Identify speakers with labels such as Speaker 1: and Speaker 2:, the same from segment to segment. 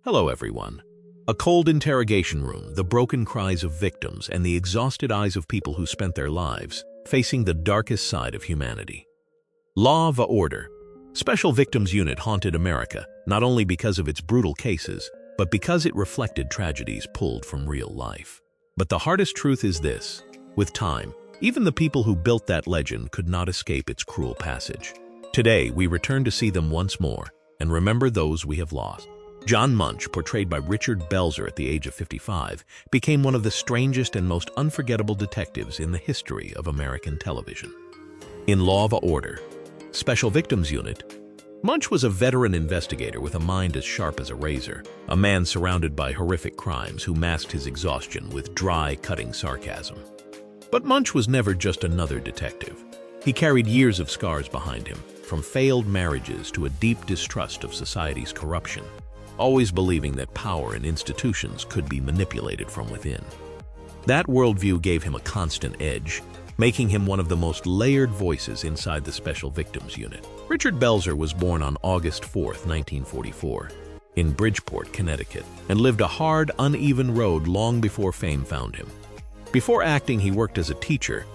Speaker 1: Hello, everyone. A cold interrogation room, the broken cries of victims, and the exhausted eyes of people who spent their lives facing the darkest side of humanity. Law of Order. Special Victims Unit haunted America, not only because of its brutal cases, but because it reflected tragedies pulled from real life. But the hardest truth is this: with time, even the people who built that legend could not escape its cruel passage. Today, we return to see them once more and remember those we have lost. John Munch, portrayed by Richard Belzer at the age of 55, became one of the strangest and most unforgettable detectives in the history of American television. In Law of Order, Special Victims Unit, Munch was a veteran investigator with a mind as sharp as a razor, a man surrounded by horrific crimes who masked his exhaustion with dry, cutting sarcasm. But Munch was never just another detective. He carried years of scars behind him, from failed marriages to a deep distrust of society's corruption, always believing that power and institutions could be manipulated from within. That worldview gave him a constant edge, making him one of the most layered voices inside the Special Victims Unit. Richard Belzer was born on August 4, 1944, in Bridgeport, Connecticut, and lived a hard, uneven road long before fame found him. Before acting, he worked as a teacher,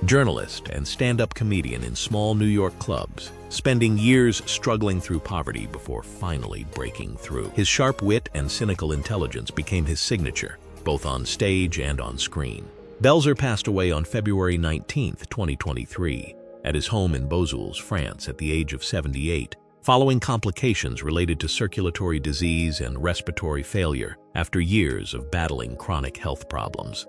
Speaker 1: journalist, and stand-up comedian in small New York clubs, spending years struggling through poverty before finally breaking through. His sharp wit and cynical intelligence became his signature, both on stage and on screen. Belzer passed away on February 19, 2023, at his home in Beausoleil, France, at the age of 78, following complications related to circulatory disease and respiratory failure after years of battling chronic health problems.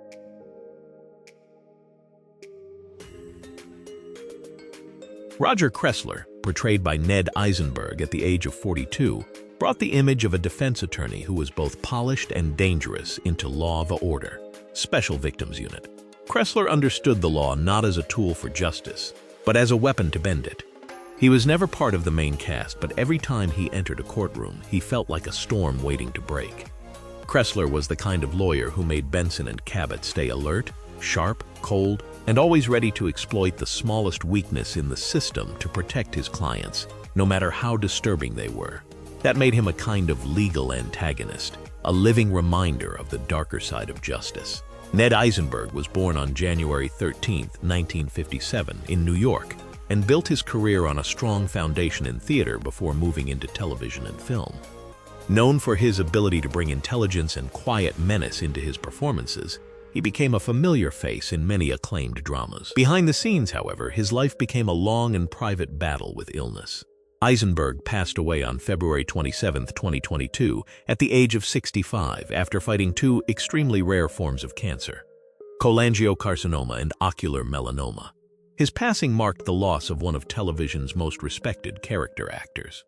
Speaker 1: Roger Kressler, portrayed by Ned Eisenberg at the age of 42, brought the image of a defense attorney who was both polished and dangerous into Law of Order, Special Victims Unit. Kressler understood the law not as a tool for justice, but as a weapon to bend it. He was never part of the main cast, but every time he entered a courtroom, he felt like a storm waiting to break. Kressler was the kind of lawyer who made Benson and Cabot stay alert, sharp, cold, and always ready to exploit the smallest weakness in the system to protect his clients, no matter how disturbing they were. That made him a kind of legal antagonist, a living reminder of the darker side of justice. Ned Eisenberg was born on January 13, 1957, in New York, and built his career on a strong foundation in theater before moving into television and film. Known for his ability to bring intelligence and quiet menace into his performances, he became a familiar face in many acclaimed dramas. Behind the scenes, however, his life became a long and private battle with illness. Eisenberg passed away on February 27, 2022, at the age of 65 after fighting two extremely rare forms of cancer, cholangiocarcinoma and ocular melanoma. His passing marked the loss of one of television's most respected character actors.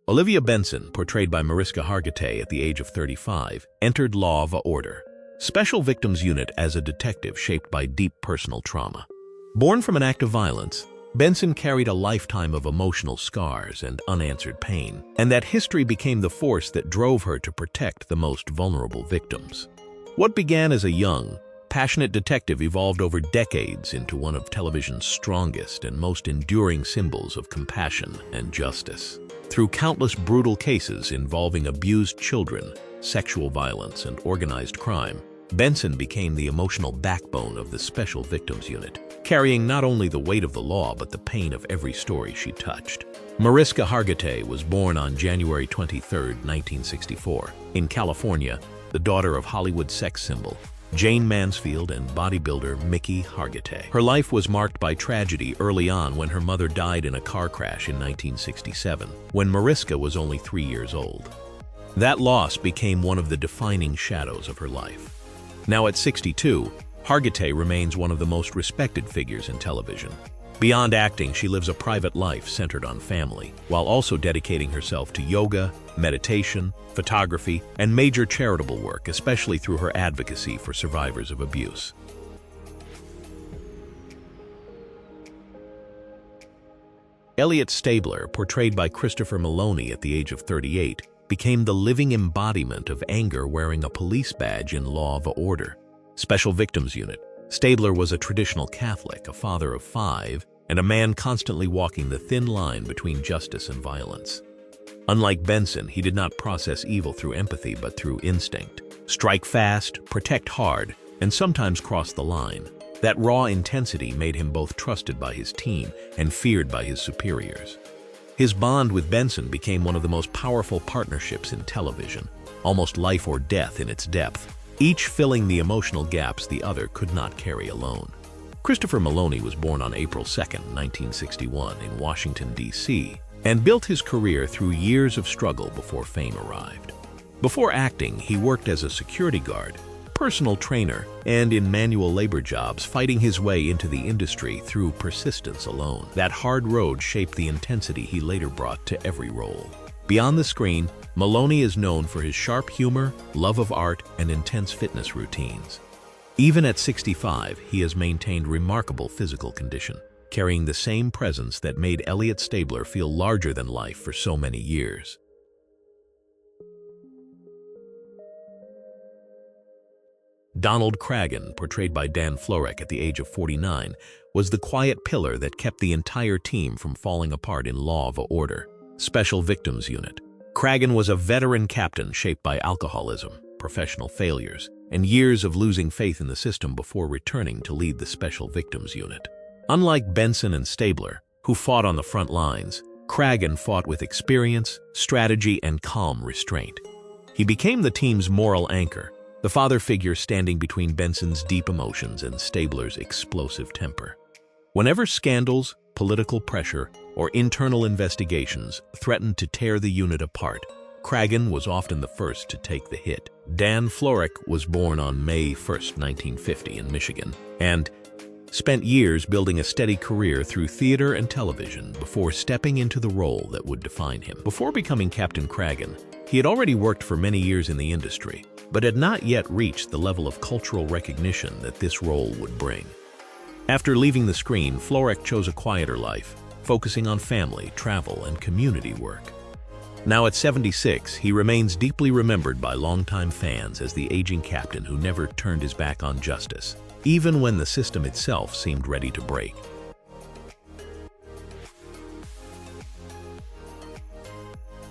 Speaker 1: Olivia Benson, portrayed by Mariska Hargitay at the age of 35, entered Law of Order, Special Victims Unit as a detective shaped by deep personal trauma. Born from an act of violence, Benson carried a lifetime of emotional scars and unanswered pain, and that history became the force that drove her to protect the most vulnerable victims. What began as a young, passionate detective evolved over decades into one of television's strongest and most enduring symbols of compassion and justice. Through countless brutal cases involving abused children, sexual violence, and organized crime, Benson became the emotional backbone of the Special Victims Unit, carrying not only the weight of the law but the pain of every story she touched. Mariska Hargitay was born on January 23, 1964, in California, the daughter of Hollywood sex symbol Jane Mansfield and bodybuilder Mickey Hargitay. Her life was marked by tragedy early on when her mother died in a car crash in 1967, when Mariska was only 3 years old. That loss became one of the defining shadows of her life. Now at 62, Hargitay remains one of the most respected figures in television. Beyond acting, she lives a private life centered on family, while also dedicating herself to yoga, meditation, photography, and major charitable work, especially through her advocacy for survivors of abuse. Elliot Stabler, portrayed by Christopher Maloney at the age of 38, became the living embodiment of anger wearing a police badge in Law of Order, Special Victims Unit. Stabler was a traditional Catholic, a father of 5, and a man constantly walking the thin line between justice and violence. Unlike Benson, he did not process evil through empathy but through instinct. Strike fast, protect hard, and sometimes cross the line. That raw intensity made him both trusted by his team and feared by his superiors. His bond with Benson became one of the most powerful partnerships in television, almost life or death in its depth, each filling the emotional gaps the other could not carry alone. Christopher Meloni was born on April 2, 1961, in Washington, D.C., and built his career through years of struggle before fame arrived. Before acting, he worked as a security guard, personal trainer, and in manual labor jobs, fighting his way into the industry through persistence alone. That hard road shaped the intensity he later brought to every role. Beyond the screen, Meloni is known for his sharp humor, love of art, and intense fitness routines. Even at 65, he has maintained remarkable physical condition, carrying the same presence that made Elliot Stabler feel larger than life for so many years. Donald Cragen, portrayed by Dan Florek at the age of 49, was the quiet pillar that kept the entire team from falling apart in Law of Order, Special Victims Unit. Cragen was a veteran captain shaped by alcoholism, professional failures, and years of losing faith in the system before returning to lead the Special Victims Unit. Unlike Benson and Stabler, who fought on the front lines, Cragen fought with experience, strategy, and calm restraint. He became the team's moral anchor, the father figure standing between Benson's deep emotions and Stabler's explosive temper. Whenever scandals, political pressure, or internal investigations threatened to tear the unit apart, Cragen was often the first to take the hit. Dan Florek was born on May 1, 1950 in Michigan, and spent years building a steady career through theater and television before stepping into the role that would define him. Before becoming Captain Cragen, he had already worked for many years in the industry, but had not yet reached the level of cultural recognition that this role would bring. After leaving the screen, Florek chose a quieter life, focusing on family, travel, and community work. Now at 76, he remains deeply remembered by longtime fans as the aging captain who never turned his back on justice, even when the system itself seemed ready to break.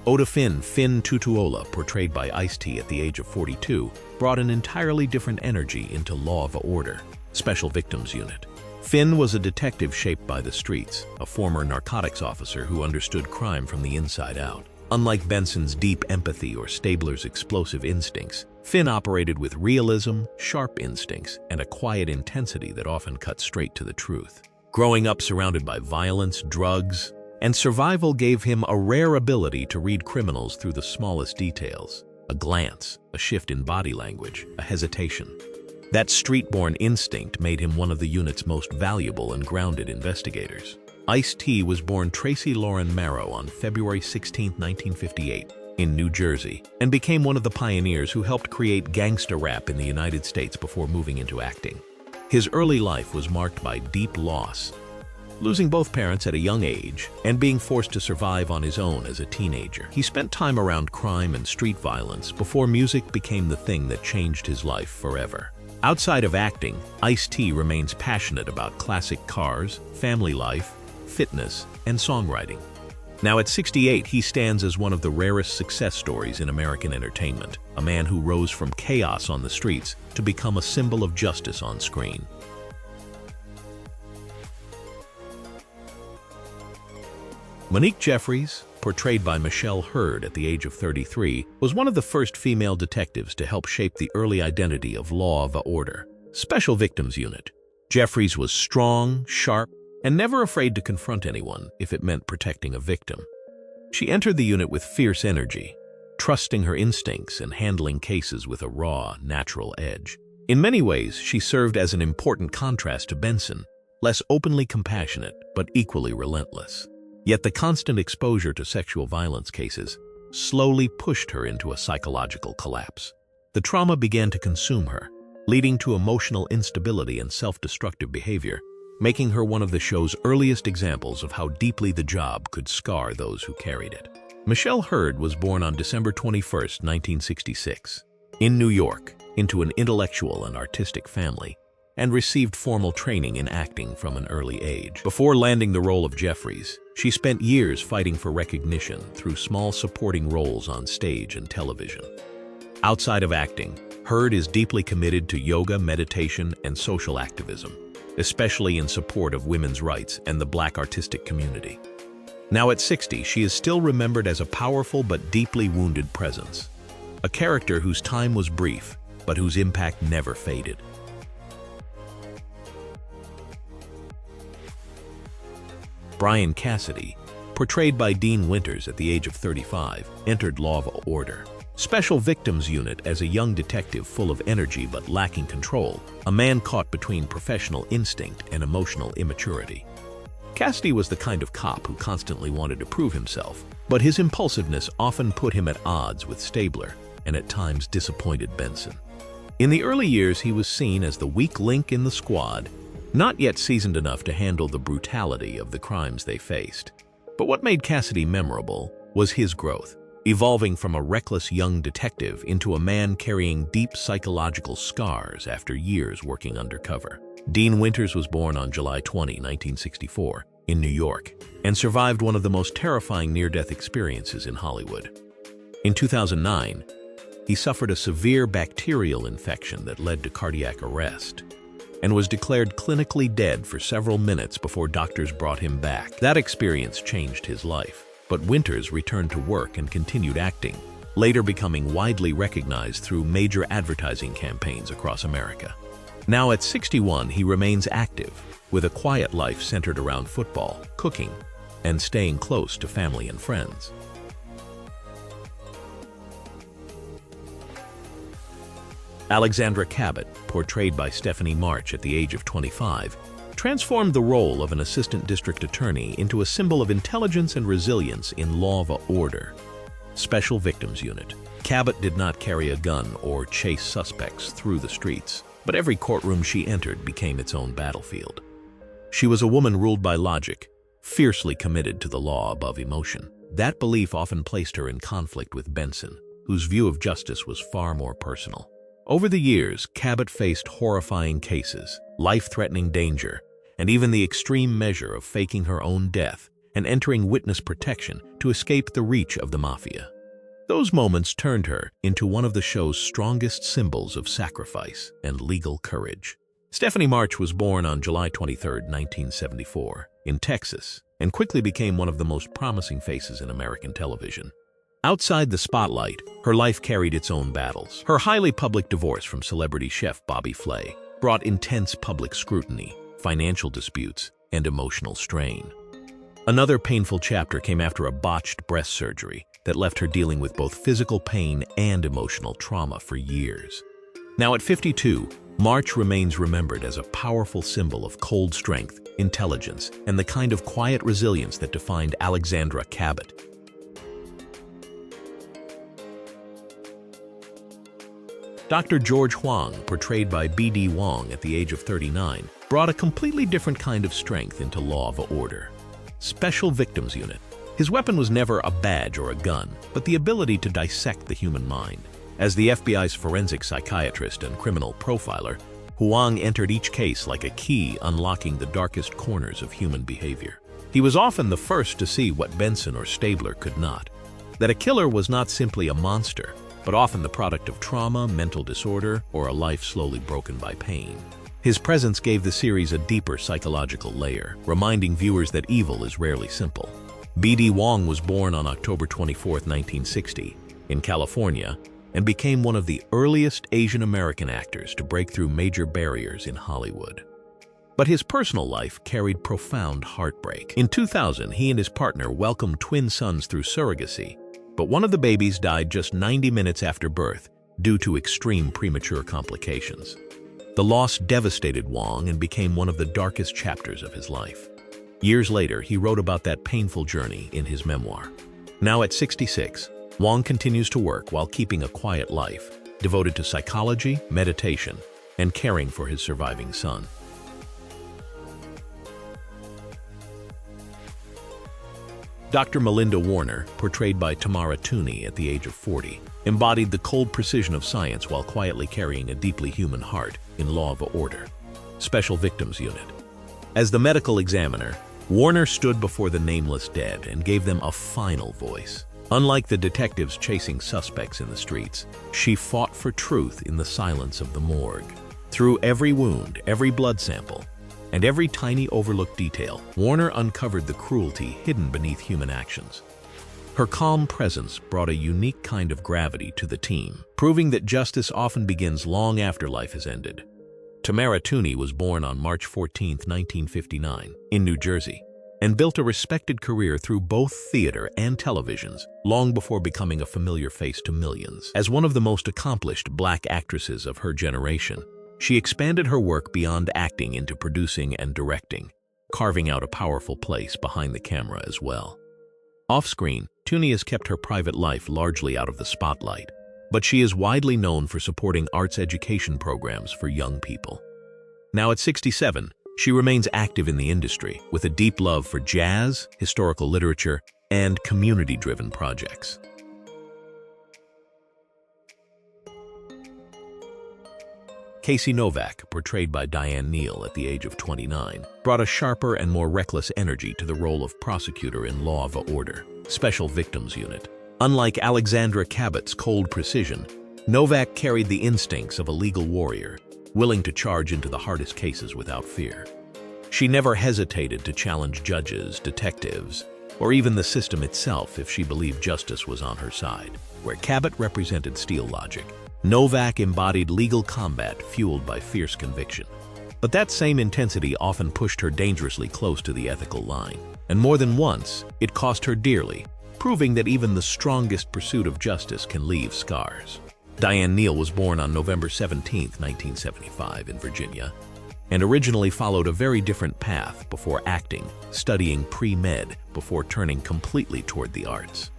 Speaker 1: Oda Finn Tutuola, portrayed by Ice-T at the age of 42, brought an entirely different energy into Law of Order, Special Victims Unit. Finn was a detective shaped by the streets, a former narcotics officer who understood crime from the inside out. Unlike Benson's deep empathy or Stabler's explosive instincts, Finn operated with realism, sharp instincts, and a quiet intensity that often cut straight to the truth. Growing up surrounded by violence, drugs, and survival gave him a rare ability to read criminals through the smallest details. A glance, a shift in body language, a hesitation. That street-born instinct made him one of the unit's most valuable and grounded investigators. Ice-T was born Tracy Lauren Marrow on February 16, 1958, in New Jersey, and became one of the pioneers who helped create gangsta rap in the United States before moving into acting. His early life was marked by deep loss, losing both parents at a young age and being forced to survive on his own as a teenager. He spent time around crime and street violence before music became the thing that changed his life forever. Outside of acting, Ice-T remains passionate about classic cars, family life, fitness, and songwriting. Now at 68, he stands as one of the rarest success stories in American entertainment, a man who rose from chaos on the streets to become a symbol of justice on screen. Monique Jeffries, portrayed by Michelle Hurd at the age of 33, was one of the first female detectives to help shape the early identity of Law of Order, Special Victims Unit. Jeffries was strong, sharp, and never afraid to confront anyone if it meant protecting a victim. She entered the unit with fierce energy, trusting her instincts and handling cases with a raw, natural edge. In many ways, she served as an important contrast to Benson, less openly compassionate but equally relentless. Yet the constant exposure to sexual violence cases slowly pushed her into a psychological collapse. The trauma began to consume her, leading to emotional instability and self-destructive behavior, making her one of the show's earliest examples of how deeply the job could scar those who carried it. Michelle Hurd was born on December 21, 1966, in New York, into an intellectual and artistic family. and received formal training in acting from an early age. Before landing the role of Jeffries, she spent years fighting for recognition through small supporting roles on stage and television. Outside of acting, Heard is deeply committed to yoga, meditation, and social activism, especially in support of women's rights and the Black artistic community. Now at 60, she is still remembered as a powerful but deeply wounded presence, a character whose time was brief, but whose impact never faded. Brian Cassidy, portrayed by Dean Winters at the age of 35, entered Law of Order, Special Victims Unit as a young detective full of energy but lacking control, a man caught between professional instinct and emotional immaturity. Cassidy was the kind of cop who constantly wanted to prove himself, but his impulsiveness often put him at odds with Stabler and at times disappointed Benson. In the early years, he was seen as the weak link in the squad, not yet seasoned enough to handle the brutality of the crimes they faced. But what made Cassidy memorable was his growth, evolving from a reckless young detective into a man carrying deep psychological scars after years working undercover. Dean Winters was born on July 20, 1964, in New York, and survived one of the most terrifying near-death experiences in Hollywood. In 2009, he suffered a severe bacterial infection that led to cardiac arrest, and was declared clinically dead for several minutes before doctors brought him back. That experience changed his life, but Winters returned to work and continued acting, later becoming widely recognized through major advertising campaigns across America. Now at 61, he remains active, with a quiet life centered around football, cooking, and staying close to family and friends. Alexandra Cabot, portrayed by Stephanie March at the age of 25, transformed the role of an assistant district attorney into a symbol of intelligence and resilience in Law of Order, Special Victims Unit. Cabot did not carry a gun or chase suspects through the streets, but every courtroom she entered became its own battlefield. She was a woman ruled by logic, fiercely committed to the law above emotion. That belief often placed her in conflict with Benson, whose view of justice was far more personal. Over the years, Cabot faced horrifying cases, life-threatening danger, and even the extreme measure of faking her own death and entering witness protection to escape the reach of the mafia. Those moments turned her into one of the show's strongest symbols of sacrifice and legal courage. Stephanie March was born on July 23, 1974, in Texas, and quickly became one of the most promising faces in American television. Outside the spotlight, her life carried its own battles. Her highly public divorce from celebrity chef Bobby Flay brought intense public scrutiny, financial disputes, and emotional strain. Another painful chapter came after a botched breast surgery that left her dealing with both physical pain and emotional trauma for years. Now at 52, March remains remembered as a powerful symbol of cold strength, intelligence, and the kind of quiet resilience that defined Alexandra Cabot. Dr. George Huang, portrayed by B.D. Wong at the age of 39, brought a completely different kind of strength into Law of Order, Special Victims Unit. His weapon was never a badge or a gun, but the ability to dissect the human mind. As the FBI's forensic psychiatrist and criminal profiler, Huang entered each case like a key unlocking the darkest corners of human behavior. He was often the first to see what Benson or Stabler could not, that a killer was not simply a monster, but often the product of trauma, mental disorder, or a life slowly broken by pain. His presence gave the series a deeper psychological layer, reminding viewers that evil is rarely simple. B.D. Wong was born on October 24, 1960, in California, and became one of the earliest Asian American actors to break through major barriers in Hollywood. But his personal life carried profound heartbreak. In 2000, he and his partner welcomed twin sons through surrogacy, but one of the babies died just 90 minutes after birth due to extreme premature complications. The loss devastated Wong and became one of the darkest chapters of his life. Years later, he wrote about that painful journey in his memoir. Now at 66, Wong continues to work while keeping a quiet life, devoted to psychology, meditation, and caring for his surviving son. Dr. Melinda Warner, portrayed by Tamara Tooney at the age of 40, embodied the cold precision of science while quietly carrying a deeply human heart in Law of Order. Special Victims Unit. As the medical examiner, Warner stood before the nameless dead and gave them a final voice. Unlike the detectives chasing suspects in the streets, she fought for truth in the silence of the morgue. Through every wound, every blood sample, and every tiny overlooked detail, Warner uncovered the cruelty hidden beneath human actions. Her calm presence brought a unique kind of gravity to the team, proving that justice often begins long after life has ended. Tamara Tooney was born on March 14, 1959, in New Jersey, and built a respected career through both theater and televisions, long before becoming a familiar face to millions. As one of the most accomplished Black actresses of her generation, she expanded her work beyond acting into producing and directing, carving out a powerful place behind the camera as well. Off-screen, Tooney has kept her private life largely out of the spotlight, but she is widely known for supporting arts education programs for young people. Now at 67, she remains active in the industry with a deep love for jazz, historical literature, and community-driven projects. Casey Novak, portrayed by Diane Neal at the age of 29, brought a sharper and more reckless energy to the role of prosecutor in Law of Order, Special Victims Unit. Unlike Alexandra Cabot's cold precision, Novak carried the instincts of a legal warrior, willing to charge into the hardest cases without fear. She never hesitated to challenge judges, detectives, or even the system itself if she believed justice was on her side. Where Cabot represented steel logic, Novak embodied legal combat fueled by fierce conviction. But that same intensity often pushed her dangerously close to the ethical line, and more than once, it cost her dearly, proving that even the strongest pursuit of justice can leave scars. Diane Neal was born on November 17, 1975, in Virginia, and originally followed a very different path before acting, studying pre-med before turning completely toward the arts.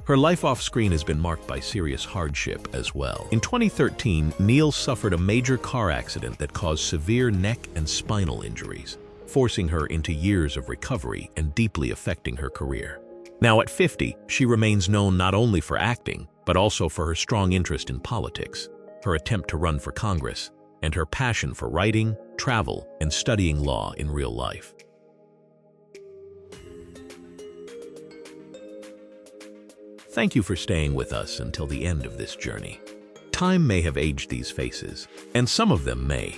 Speaker 1: Her life off-screen has been marked by serious hardship as well. In 2013, Neal suffered a major car accident that caused severe neck and spinal injuries, forcing her into years of recovery and deeply affecting her career. Now at 50, she remains known not only for acting, but also for her strong interest in politics, her attempt to run for Congress, and her passion for writing, travel, and studying law in real life. Thank you for staying with us until the end of this journey. Time may have aged these faces, and some of them may,